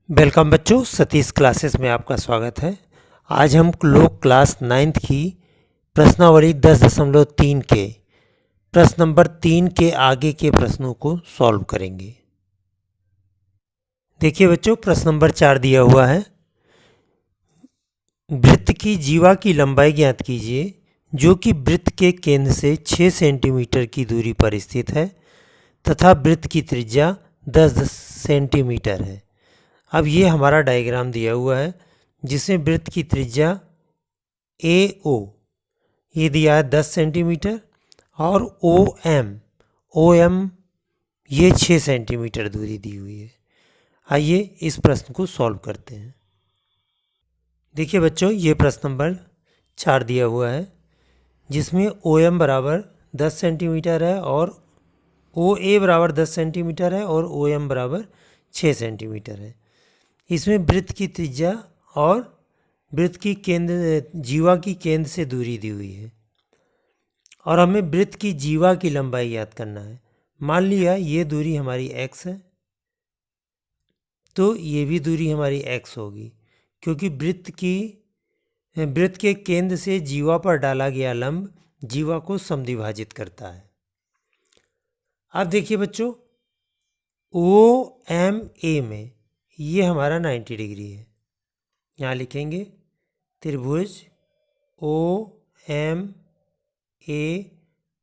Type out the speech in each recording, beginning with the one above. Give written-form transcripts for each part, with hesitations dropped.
Welcome बच्चों, Satish classes में आपका स्वागत है। आज हम लोग क्लास 9th की प्रश्नावली 10.3 के प्रश्न नंबर 3 के आगे के प्रश्नों को सॉल्व करेंगे। देखिए बच्चों, प्रश्न नंबर 4 दिया हुआ है। वृत्त की जीवा की लंबाई ज्ञात कीजिए जो कि वृत्त के केंद्र से 6 सेंटीमीटर की दूरी पर स्थित है तथा वृत्त की त्रिज्या 10 सेंटीमीटर है। अब ये हमारा डायग्राम दिया हुआ है जिसमें वृत्त की त्रिज्या AO ये दिया है 10 सेंटीमीटर और OM ये 6 सेंटीमीटर दूरी दी हुई है। आइए इस प्रश्न को सॉल्व करते हैं। देखिए बच्चों, ये प्रश्न नंबर 4 दिया हुआ है जिसमें OM बराबर 10 सेंटीमीटर है और OA बराबर 10 सेंटीमीटर है और OM बराबर 6 सेंटीमीटर है। इसमें वृत्त की त्रिज्या और वृत्त की जीवा की केंद्र से दूरी दी हुई है और हमें वृत्त की जीवा की लंबाई ज्ञात करना है। मान लिया ये दूरी हमारी x है तो ये भी दूरी हमारी x होगी क्योंकि वृत्त के केंद्र से जीवा पर डाला गया लंब जीवा को समद्विभाजित करता है। अब देखिए बच्चों, OMA में ये हमारा 90 डिग्री है। यहाँ लिखेंगे त्रिभुज OMA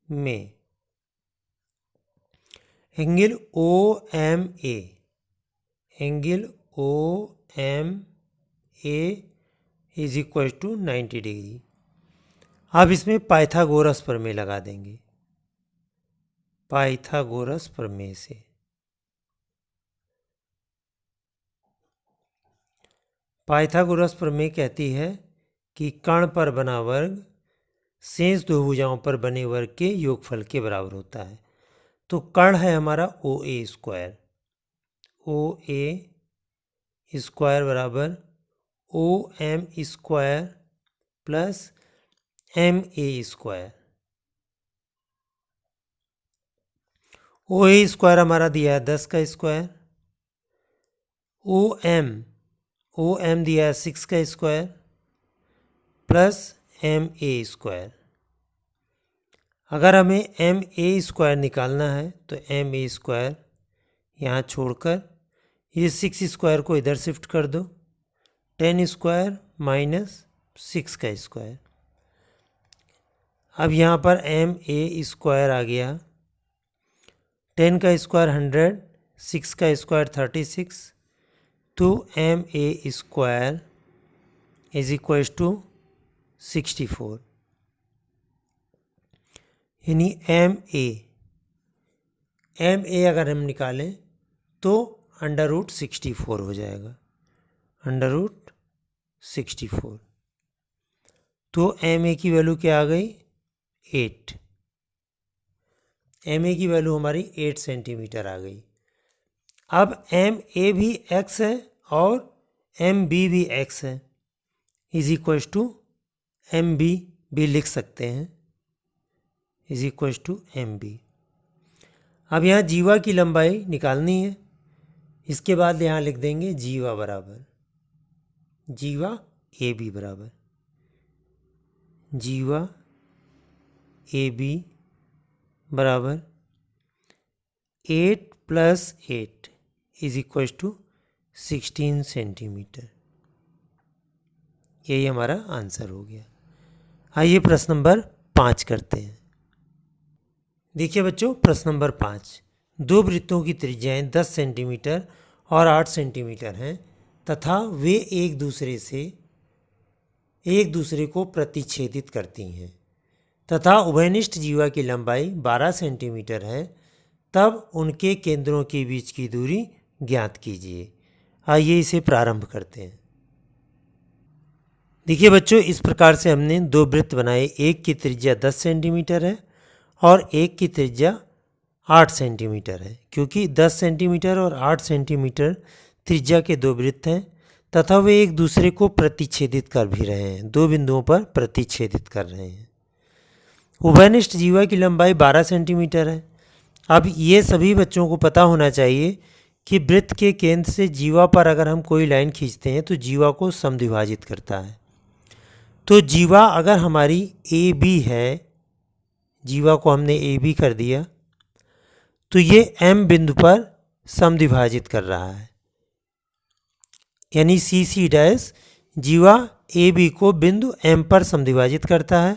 में angle OMA is equal to 90 degree. अब इसमें पाइथागोरस प्रमेय लगा देंगे। पाइथागोरस प्रमेय से पाइथागोरस प्रमेय कहती है कि कर्ण पर बना वर्ग शेष दो भुजाओं पर बने वर्ग के योगफल के बराबर होता है। तो कर्ण है हमारा OA स्क्वायर बराबर OM square plus MA square. OA square हमारा दिया है 10 का स्क्वायर, OM दिया है 6 का स्क्वायर प्लस MA स्क्वायर। अगर हमें MA स्क्वायर निकालना है तो MA स्क्वायर यहाँ छोड़कर ये 6 स्क्वायर को इधर शिफ्ट कर दो, 10 स्क्वायर माइनस 6 का स्क्वायर। अब यहाँ पर MA स्क्वायर आ गया, 10 का स्क्वायर 100, 6 का स्क्वायर 36, तो MA square is equal to 64। यानी MA अगर हम निकालें तो √64 हो जाएगा, √64। तो MA की वैल्यू क्या आ गई 8। MA की वैल्यू हमारी 8 सेंटीमीटर आ गई। अब MA भी x है और MB भी x है, इज इक्वल टू MB भी लिख सकते हैं, इज इक्वल टू MB। अब यहाँ जीवा की लंबाई निकालनी है, इसके बाद यहाँ लिख देंगे जीवा AB बराबर जीवा AB बराबर 8 + 8 इज इक्वल टू 16 सेंटीमीटर। यही हमारा आंसर हो गया। आइए प्रश्न नंबर 5 करते हैं। देखिए बच्चों, प्रश्न नंबर 5, दो वृत्तों की त्रिज्याएं 10 सेंटीमीटर और 8 सेंटीमीटर हैं तथा वे एक दूसरे को प्रतिच्छेदित करती हैं तथा उभयनिष्ठ जीवा की लंबाई 12 सेंटीमीटर है, तब उनके केंद्रों के बीच की दूरी ज्ञात कीजिए। आइए इसे प्रारंभ करते हैं। देखिए बच्चों, इस प्रकार से हमने दो वृत्त बनाए। एक की त्रिज्या 10 सेंटीमीटर है और एक की त्रिज्या 8 सेंटीमीटर है, क्योंकि 10 सेंटीमीटर और 8 सेंटीमीटर त्रिज्या के दो वृत्त हैं तथा वे एक दूसरे को प्रतिच्छेदित कर भी रहे हैं, दो बिंदुओं पर प्रतिच्छेदित कर रहे हैं। उभयनिष्ठ जीवा की लंबाई 12 सेंटीमीटर है। अब ये सभी बच्चों को पता होना चाहिए कि वृत्त के केंद्र से जीवा पर अगर हम कोई लाइन खींचते हैं तो जीवा को समद्विभाजित करता है। तो जीवा अगर हमारी ए बी है, जीवा को हमने ए बी कर दिया, तो ये एम बिंदु पर समद्विभाजित कर रहा है, यानी सी सी डैश जीवा ए बी को बिंदु एम पर समद्विभाजित करता है।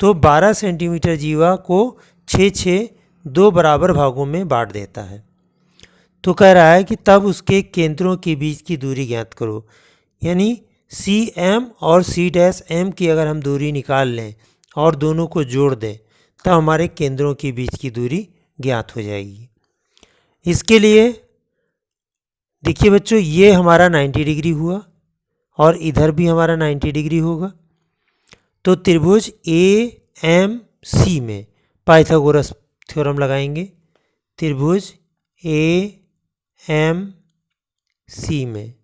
तो 12 सेंटीमीटर जीवा को 6 दो बराबर भागों में बांट देता है। तो कह रहा है कि तब उसके केंद्रों के बीच की दूरी ज्ञात करो, यानी सी एम और सी डैश एम की अगर हम दूरी निकाल लें और दोनों को जोड़ दें तब हमारे केंद्रों के बीच की दूरी ज्ञात हो जाएगी। इसके लिए देखिए बच्चों, ये हमारा 90 डिग्री हुआ और इधर भी हमारा 90 डिग्री होगा। तो त्रिभुज ए एम सी में पाइथागोरस थ्योरम लगाएंगे। त्रिभुज ए एम सी में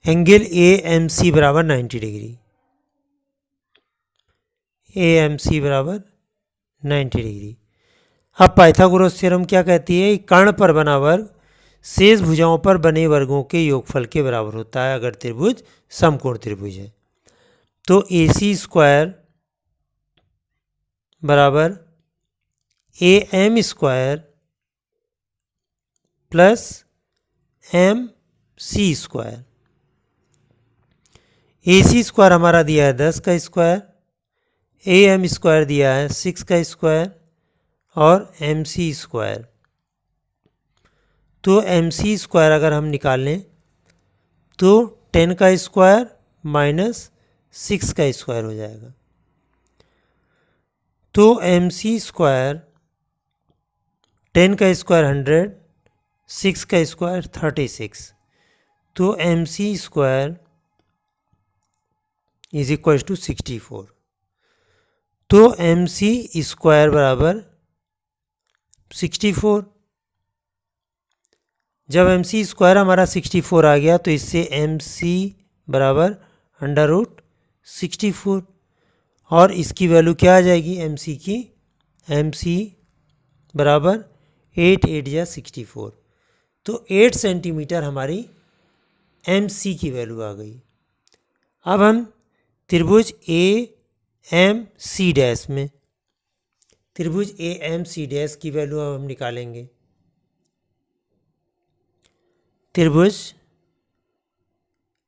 एंगल ए एम सी बराबर 90 डिग्री, ए एम सी बराबर 90 डिग्री। अब पाइथागोरस थ्योरम क्या कहती है? कर्ण पर बना वर्ग शेष भुजाओं पर बने वर्गों के योगफल के बराबर होता है अगर त्रिभुज समकोण त्रिभुज है। तो ए सी स्क्वायर बराबर A M square plus M C square. A C square हमारा दिया है 10 का स्क्वायर, ए एम स्क्वायर दिया है 6 का स्क्वायर और एम सी स्क्वायर। तो एम सी स्क्वायर अगर हम निकाल लें तो 10 का स्क्वायर माइनस 6 का स्क्वायर हो जाएगा। तो एम सी स्क्वायर 10 का स्क्वायर 100, 6 का स्क्वायर 36। तो M C square is equal to 64। तो एम सी स्क्वायर बराबर 64। जब एम सी स्क्वायर हमारा 64 आ गया तो इससे एम सी बराबर अंडर रूट 64 और इसकी वैल्यू क्या आ जाएगी एम सी की? एम सी बराबर 8 8 या 64। तो 8 सेंटीमीटर हमारी एम सी की वैल्यू आ गई। अब हम त्रिभुज ए एम सी डैश में त्रिभुज ए एम सी डैश की वैल्यू अब हम निकालेंगे। त्रिभुज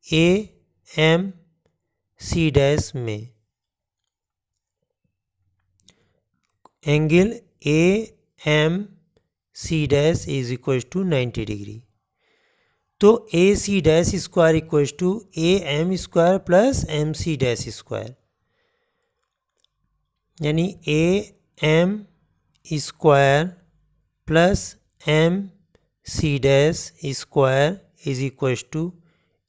ए एम सी डैश में angle A M C dash is equal to 90 degree. तो A C dash square equal to A M square plus M C dash square, यानी A M square plus M C dash square is equal to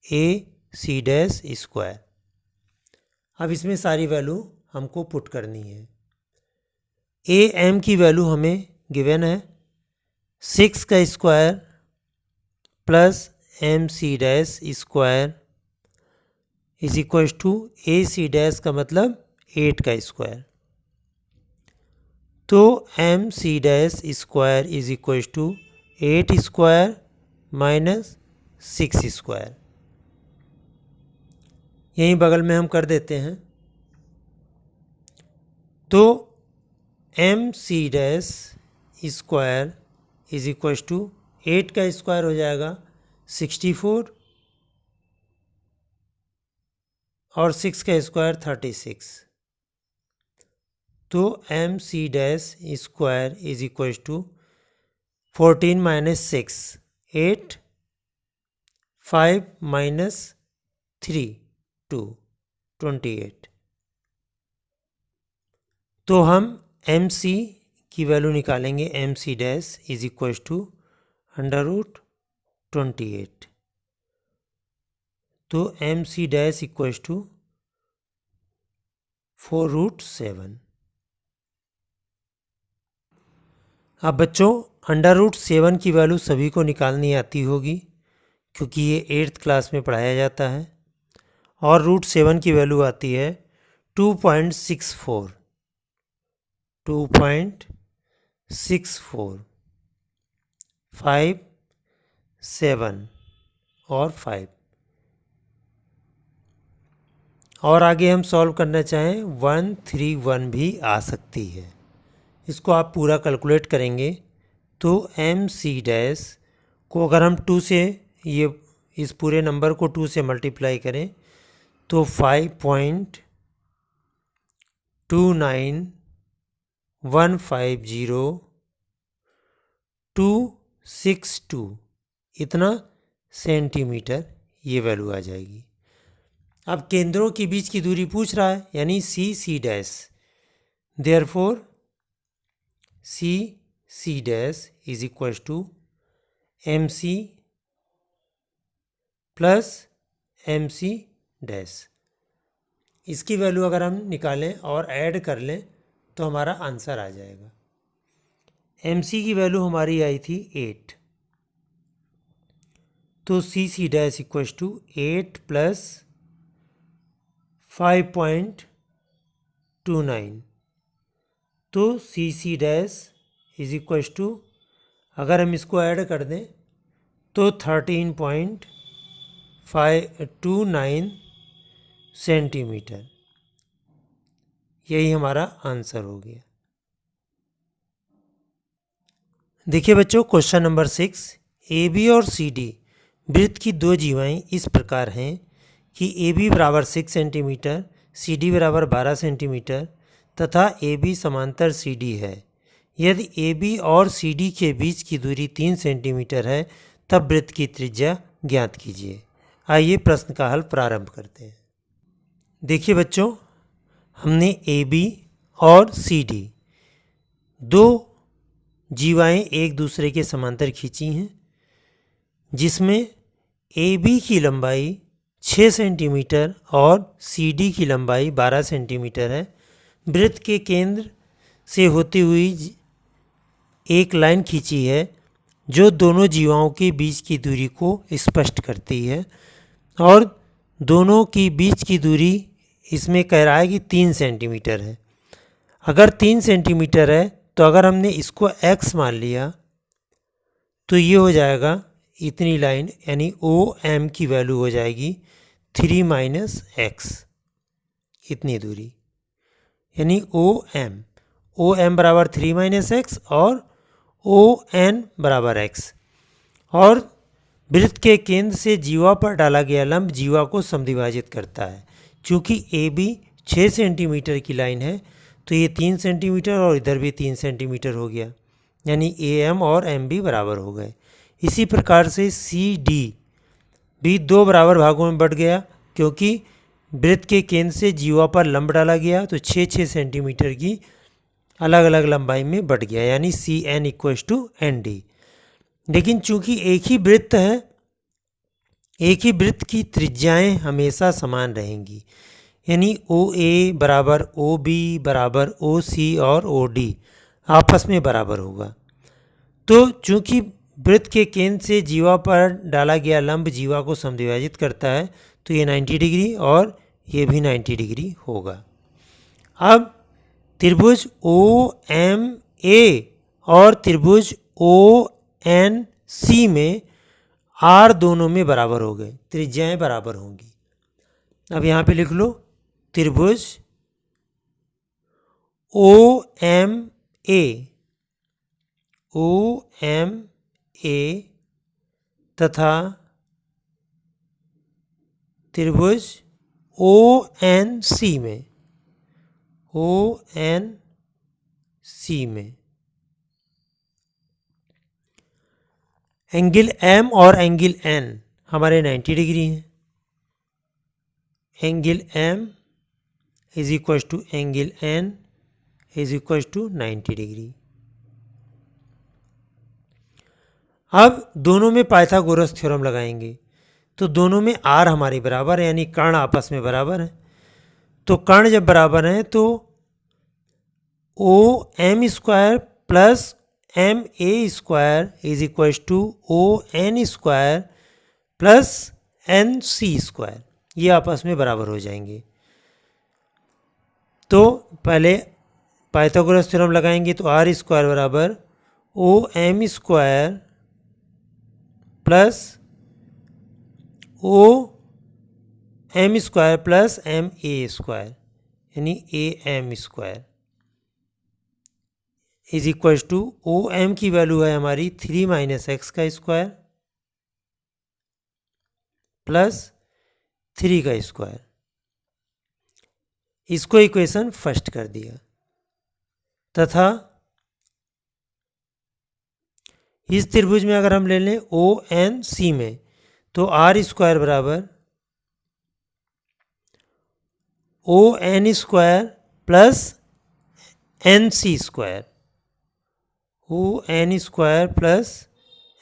A C dash square. अब इसमें सारी value हमको put करनी है। A M की value हमें given है 6 का square plus M C dash square is equal to A C dash का मतलब 8 का स्क्वायर। तो M C dash square is equal to 8 square minus 6 square. यहीं बगल में हम कर देते हैं। तो M C dash square is equal to 8 का स्क्वायर हो जाएगा 64 और 6 का स्क्वायर 36। तो M C dash square is equal to 14 minus 6 8, 5 minus 3 2 28। तो हम एम सी की वैल्यू निकालेंगे। M C dash is equal to under root 28। तो M C dash equal to 4√7। अब बच्चों √7 की वैल्यू सभी को निकालनी आती होगी क्योंकि ये 8th क्लास में पढ़ाया जाता है। और √7 की वैल्यू आती है 2.64। 5, 7 और 5। और आगे हम सॉल्व करना चाहें 1, 3, 1 भी आ सकती है। इसको आप पूरा कैलकुलेट करेंगे तो एम सी डैश को अगर हम 2 से ये इस पूरे नंबर को 2 से मल्टीप्लाई करें तो 5.29150,262 इतना सेंटीमीटर ये वैल्यू आ जाएगी। अब केंद्रों के बीच की दूरी पूछ रहा है, यानी C C dash, therefore C C dash is equal to M C plus M C dash. इसकी वैल्यू अगर हम निकालें और ऐड कर लें तो हमारा आंसर आ जाएगा। एम सी की वैल्यू हमारी आई थी 8, तो C C dash equal to 8 plus 5.29, तो C C dash is equal to, अगर हम इसको ऐड कर दें तो 13.529 सेंटीमीटर, यही हमारा आंसर हो गया। देखिए बच्चों, क्वेश्चन नंबर 6, ए बी और सी डी वृत्त की दो जीवाएं इस प्रकार हैं कि ए बी बराबर 6 सेंटीमीटर, सी डी बराबर 12 सेंटीमीटर तथा ए बी समांतर सी डी है। यदि ए बी और सी डी के बीच की दूरी 3 सेंटीमीटर है तब वृत्त की त्रिज्या ज्ञात कीजिए। आइए प्रश्न का हल प्रारंभ करते हैं। देखिए बच्चों, हमने ए बी और सी डी दो जीवाएं एक दूसरे के समांतर खींची हैं, जिसमें ए बी की लंबाई 6 सेंटीमीटर और सी डी की लंबाई 12 सेंटीमीटर है। वृत्त के केंद्र से होती हुई एक लाइन खींची है जो दोनों जीवाओं के बीच की दूरी को स्पष्ट करती है, और दोनों की बीच की दूरी इसमें कह रहा है कि 3 सेंटीमीटर है। अगर 3 सेंटीमीटर है तो अगर हमने इसको x मान लिया तो ये हो जाएगा इतनी लाइन, यानी ओ एम की वैल्यू हो जाएगी 3 माइनस एक्स, इतनी दूरी, यानी ओ एम बराबर 3 माइनस एक्स और ओ एन बराबर एक्स। और वृत्त के केंद्र से जीवा पर डाला गया लंब जीवा को समद्विभाजित करता है। चूँकि ए बी 6 सेंटीमीटर की लाइन है तो ये 3 सेंटीमीटर और इधर भी 3 सेंटीमीटर हो गया, यानी ए एम और एम भी बराबर हो गए। इसी प्रकार से सी डी भी 2 बराबर भागों में बट गया, क्योंकि वृत्त के केंद्र से जीवा पर लंब डाला गया तो 6-6 सेंटीमीटर की अलग अलग लंबाई में बट गया, यानी C N equal to N D. लेकिन चूंकि एक ही वृत्त है, एक ही वृत्त की त्रिज्याएं हमेशा समान रहेंगी, यानी ओ ए बराबर ओ बी बराबर ओ सी और ओ डी आपस में बराबर होगा। तो चूंकि वृत्त के केंद्र से जीवा पर डाला गया लंब जीवा को समद्विभाजित करता है तो ये 90 डिग्री और ये भी 90 डिग्री होगा। अब त्रिभुज ओ एम ए और त्रिभुज ओ एन सी में आर दोनों में बराबर हो गए, त्रिज्याएं बराबर होंगी। अब यहाँ पे लिख लो, त्रिभुज ओ एम ए तथा त्रिभुज ओ एन सी में एंगल एम और एंगल एन हमारे 90 डिग्री हैं। Angle M is equal to angle N is equal to 90 degree. अब दोनों में पाइथागोरस थ्योरम लगाएंगे तो दोनों में आर हमारी बराबर है, यानी कर्ण आपस में बराबर है। तो कर्ण जब बराबर हैं तो O M square plus M A square is equal to O N square plus N C square, ये आपस में बराबर हो जाएंगे। तो पहले पाइथागोरस थ्योरम लगाएंगे तो आर स्क्वायर बराबर O M square plus O M square plus M A square यानी A M square is equal to O M की वैल्यू है हमारी 3 माइनस एक्स का स्क्वायर प्लस 3 का स्क्वायर। इसको इक्वेशन फर्स्ट कर दिया तथा इस त्रिभुज में अगर हम ले लें ओ एन सी में तो आर स्क्वायर बराबर O N square plus N C square O N square plus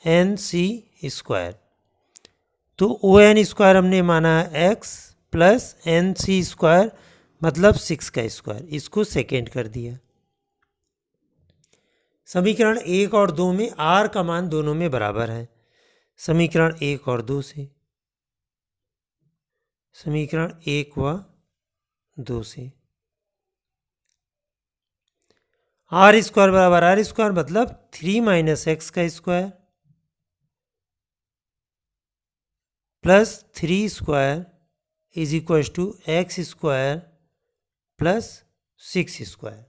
N C square. तो ओ एन स्क्वायर हमने माना है X plus N C square मतलब 6 का स्क्वायर, इसको सेकेंड कर दिया। समीकरण 1 और 2 में आर का मान दोनों में बराबर है। समीकरण 1 और 2 से समीकरण 1 व 2 से आर स्क्वायर बराबर आर स्क्वायर मतलब 3 माइनस एक्स का square plus 3 square is equal to X square plus 6 square.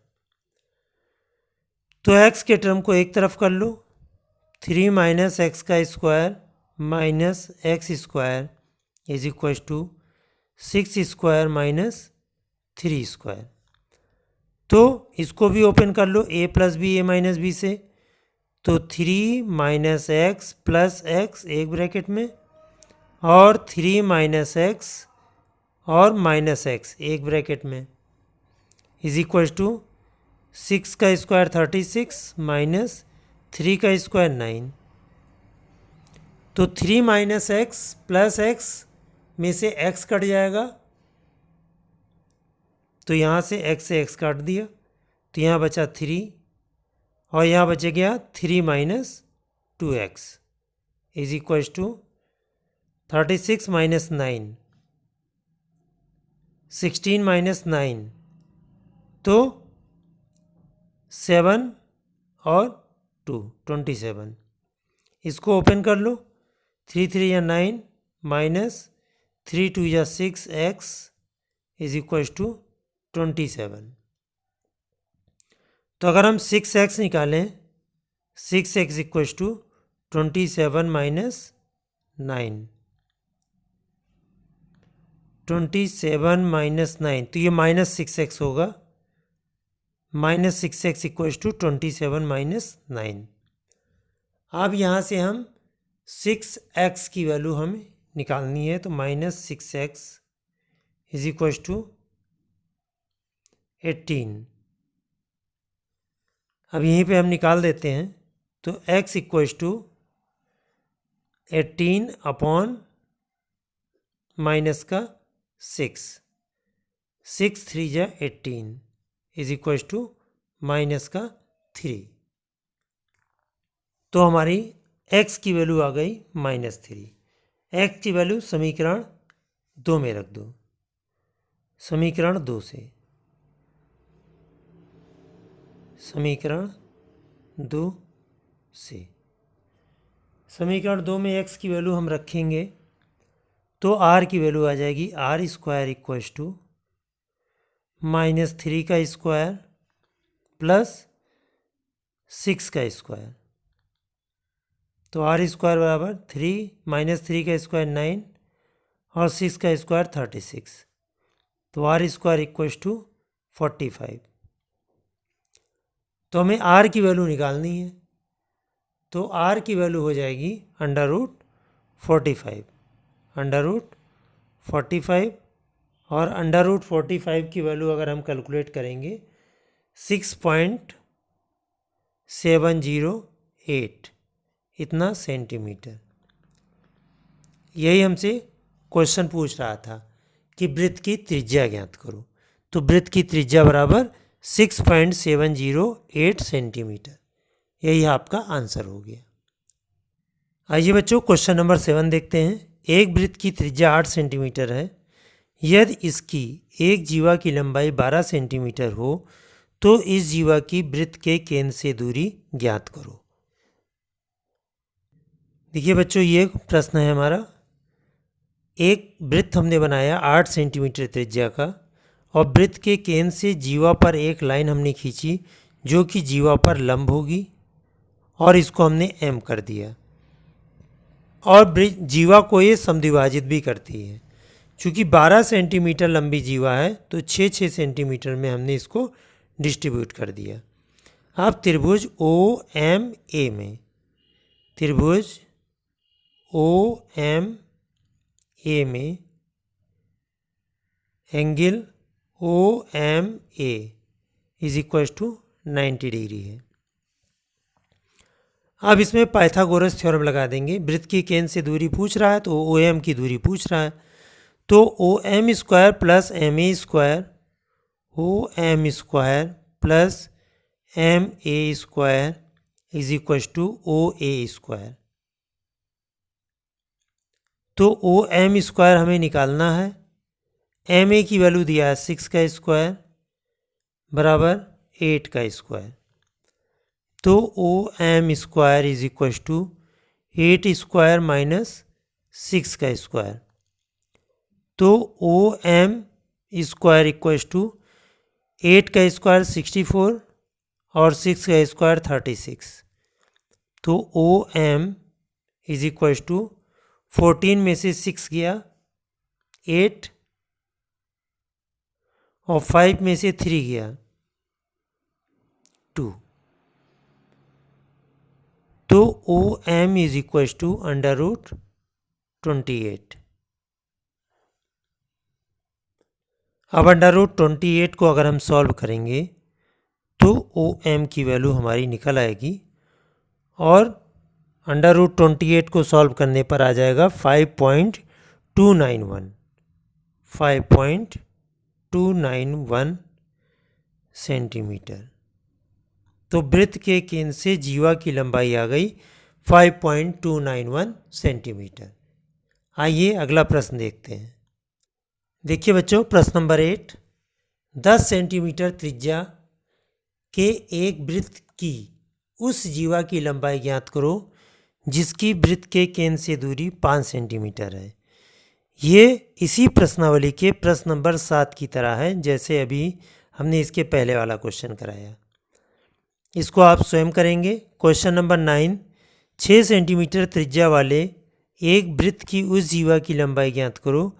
तो x के टर्म को एक तरफ कर लो, 3 माइनस एक्स का square minus X square is equal to 6 square minus 3 square. तो इसको भी ओपन कर लो a plus B A minus B से, तो 3 माइनस एक्स प्लस एक्स एक ब्रैकेट में और 3 माइनस एक्स और माइनस एक्स एक ब्रैकेट में इज इक्वल टू 6 का स्क्वायर 36 माइनस 3 का स्क्वायर 9। तो 3 माइनस एक्स प्लस एक्स में से x कट जाएगा, तो यहाँ से x काट दिया, तो यहाँ बचा 3 और यहाँ बच गया 3 minus 2x is equal to 36 minus 9 16 minus 9 तो 7 और 2 27। इसको ओपन कर लो, 3 3 या 9 माइनस 3 2 या 6 x इज इक्वल टू 27। तो अगर हम 6x निकालें 6x equal to 27 minus 9 27 minus 9 तो ये माइनस 6x होगा, minus 6x equal to 27 minus 9। अब यहाँ से हम 6x की वैल्यू हमें निकालनी है, तो minus 6x is equal to 18। अब यहीं पे हम निकाल देते हैं, तो x equal to 18 upon minus का 6 3 जा 18 इज इक्वल टू माइनस का 3। तो हमारी x की वैल्यू आ गई माइनस 3। x की वैल्यू समीकरण 2 में रख दो। समीकरण 2 से समीकरण 2 से समीकरण 2 में x की वैल्यू हम रखेंगे तो r की वैल्यू आ जाएगी R square equal to minus 3 का स्क्वायर प्लस 6 का स्क्वायर। तो आर स्क्वायर बराबर 3 माइनस 3 का स्क्वायर 9 और 6 का स्क्वायर 36। तो आर स्क्वायर इक्वल टू 45। तो हमें r की वैल्यू निकालनी है, तो r की वैल्यू हो जाएगी अंडर रूट 45 और अंडर रूट 45 की वैल्यू अगर हम कैलकुलेट करेंगे 6.708 इतना सेंटीमीटर। यही हमसे क्वेश्चन पूछ रहा था कि वृत्त की त्रिज्या ज्ञात करो, तो वृत्त की त्रिज्या बराबर 6.708 सेंटीमीटर। यही आपका आंसर हो गया। आइए बच्चों क्वेश्चन नंबर 7 देखते हैं। एक वृत्त की त्रिज्या 8 सेंटीमीटर है। यदि इसकी एक जीवा की लंबाई 12 सेंटीमीटर हो तो इस जीवा की वृत्त के केंद्र से दूरी ज्ञात करो। देखिए बच्चों, ये प्रश्न है हमारा। एक वृत्त हमने बनाया 8 सेंटीमीटर त्रिज्या का, और वृत्त के केंद्र से जीवा पर एक लाइन हमने खींची जो कि जीवा पर लंब होगी, और इसको हमने एम कर दिया। और जीवा को ये समद्विभाजित भी करती है। चूँकि 12 सेंटीमीटर लंबी जीवा है तो 6-6 सेंटीमीटर में हमने इसको डिस्ट्रीब्यूट कर दिया। अब त्रिभुज ओ एम ए में, त्रिभुज ओ एम ए में angle O M A is equal to 90 degree है। अब इसमें पाइथागोरस थ्योरम लगा देंगे। वृत्त के केंद्र से दूरी पूछ रहा है तो ओ एम की दूरी पूछ रहा है, तो O M square plus M A square, O M square plus M A square is equal to O A square. तो ओ एम स्क्वायर हमें निकालना है। एम ए की वैल्यू दिया है 6 का स्क्वायर बराबर 8 का स्क्वायर। तो O M square is equal to 8 square minus 6 का स्क्वायर। तो O M square equal to 8 का स्क्वायर 64 और 6 का स्क्वायर 36। तो O M is equal to 14 में से 6 गया 8 और 5 में से 3 गया 2। तो O M is equal to under root 28। अब अंडर रूट 28 को अगर हम सॉल्व करेंगे तो ओ एम की वैल्यू हमारी निकल आएगी, और अंडर रूट 28 को सॉल्व करने पर आ जाएगा 5.291 सेंटीमीटर। तो वृत्त के केंद्र से जीवा की लंबाई आ गई 5.291 सेंटीमीटर। आइए अगला प्रश्न देखते हैं। देखिए बच्चों, प्रश्न नंबर 8, 10 सेंटीमीटर त्रिज्या के एक वृत्त की उस जीवा की लंबाई ज्ञात करो जिसकी वृत्त के केंद्र से दूरी 5 सेंटीमीटर है। ये इसी प्रश्नावली के प्रश्न नंबर 7 की तरह है जैसे अभी हमने इसके पहले वाला क्वेश्चन कराया। इसको आप स्वयं करेंगे। क्वेश्चन नंबर 9, 6 सेंटीमीटर त्रिज्या वाले एक वृत्त की उस जीवा की लंबाई ज्ञात करो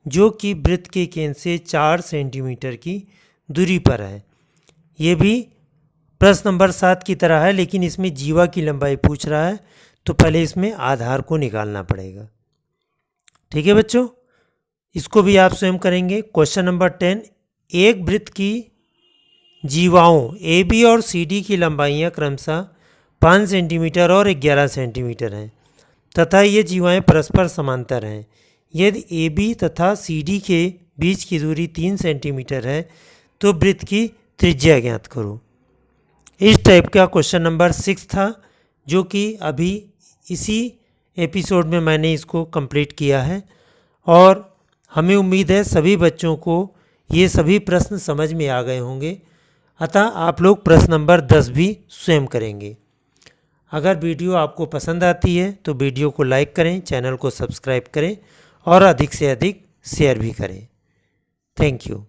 जो कि वृत्त के केंद्र से 4 सेंटीमीटर की दूरी पर है। ये भी प्रश्न नंबर 7 की तरह है, लेकिन इसमें जीवा की लंबाई पूछ रहा है तो पहले इसमें आधार को निकालना पड़ेगा। ठीक है बच्चों, इसको भी आप स्वयं करेंगे। क्वेश्चन नंबर 10, एक वृत्त की जीवाओं ए बी और सी डी की लंबाइयाँ क्रमशः 5 सेंटीमीटर और 11 सेंटीमीटर हैं तथा ये जीवाएँ परस्पर समांतर हैं। यदि ए बी तथा सी डी के बीच की दूरी 3 सेंटीमीटर है तो वृत्त की त्रिज्या ज्ञात करो। इस टाइप का क्वेश्चन नंबर 6 था, जो कि अभी इसी एपिसोड में मैंने इसको कंप्लीट किया है, और हमें उम्मीद है सभी बच्चों को ये सभी प्रश्न समझ में आ गए होंगे। अतः आप लोग प्रश्न नंबर 10 भी स्वयं करेंगे। अगर वीडियो आपको पसंद आती है तो वीडियो को लाइक करें, चैनल को सब्सक्राइब करें और अधिक से अधिक शेयर भी करें। Thank you.